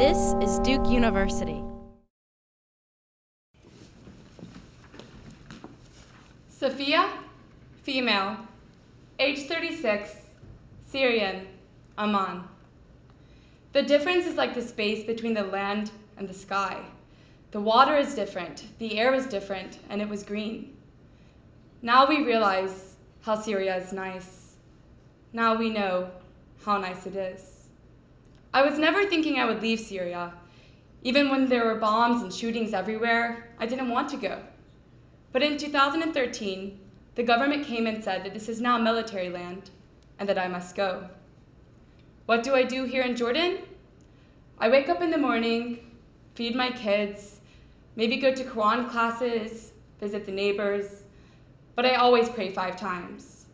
This is Duke University. Safiya, female, age 36, Syrian, Amman. The difference is like the space between the land and the sky. The water is different, the air is different, and it was green. Now we realize how Syria is nice. Now we know how nice it is. I was never thinking I would leave Syria. Even when there were bombs and shootings everywhere, I didn't want to go. But in 2013, the government came and said that this is now military land and that I must go. What do I do here in Jordan? I wake up in the morning, feed my kids, maybe go to Quran classes, visit the neighbors, but I always pray 5 times.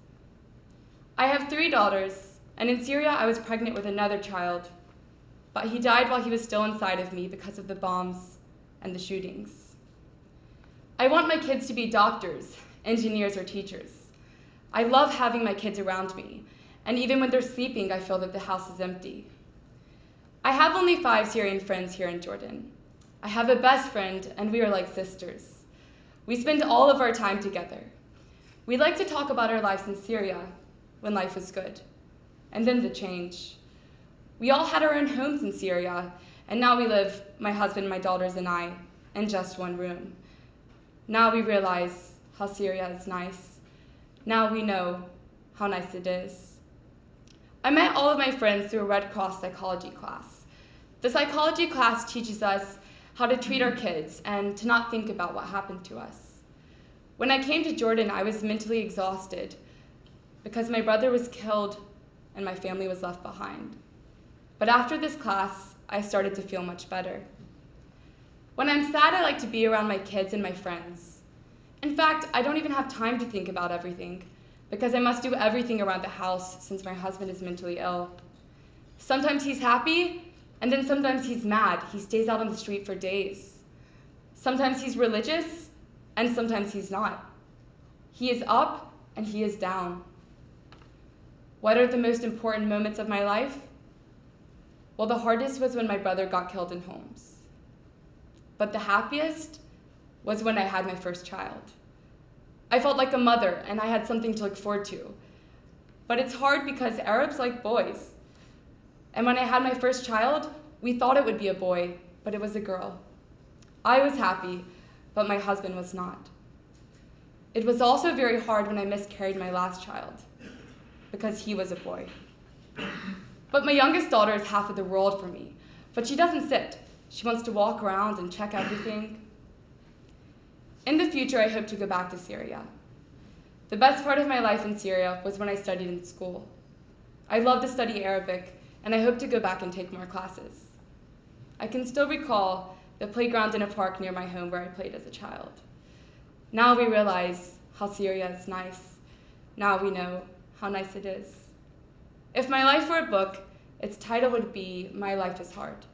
I have 3 daughters, and in Syria I was pregnant with another child, but he died while he was still inside of me because of the bombs and the shootings. I want my kids to be doctors, engineers, or teachers. I love having my kids around me, and even when they're sleeping, I feel that the house is empty. I have only 5 Syrian friends here in Jordan. I have a best friend, and we are like sisters. We spend all of our time together. We like to talk about our lives in Syria, when life was good, and then the change. We all had our own homes in Syria, and now we live, my husband, my daughters, and I, in just one room. Now we realize how Syria is nice. Now we know how nice it is. I met all of my friends through a Red Cross psychology class. The psychology class teaches us how to treat our kids and to not think about what happened to us. When I came to Jordan, I was mentally exhausted because my brother was killed and my family was left behind. But after this class, I started to feel much better. When I'm sad, I like to be around my kids and my friends. In fact, I don't even have time to think about everything because I must do everything around the house since my husband is mentally ill. Sometimes he's happy, and then sometimes he's mad. He stays out on the street for days. Sometimes he's religious, and sometimes he's not. He is up, and he is down. What are the most important moments of my life? Well, the hardest was when my brother got killed in Homs. But the happiest was when I had my first child. I felt like a mother, and I had something to look forward to. But it's hard because Arabs like boys. And when I had my first child, we thought it would be a boy, but it was a girl. I was happy, but my husband was not. It was also very hard when I miscarried my last child, because he was a boy. But my youngest daughter is half of the world for me, but she doesn't sit. She wants to walk around and check everything. In the future, I hope to go back to Syria. The best part of my life in Syria was when I studied in school. I love to study Arabic, and I hope to go back and take more classes. I can still recall the playground in a park near my home where I played as a child. Now we realize how Syria is nice. Now we know how nice it is. If my life were a book, its title would be My Life is Hard.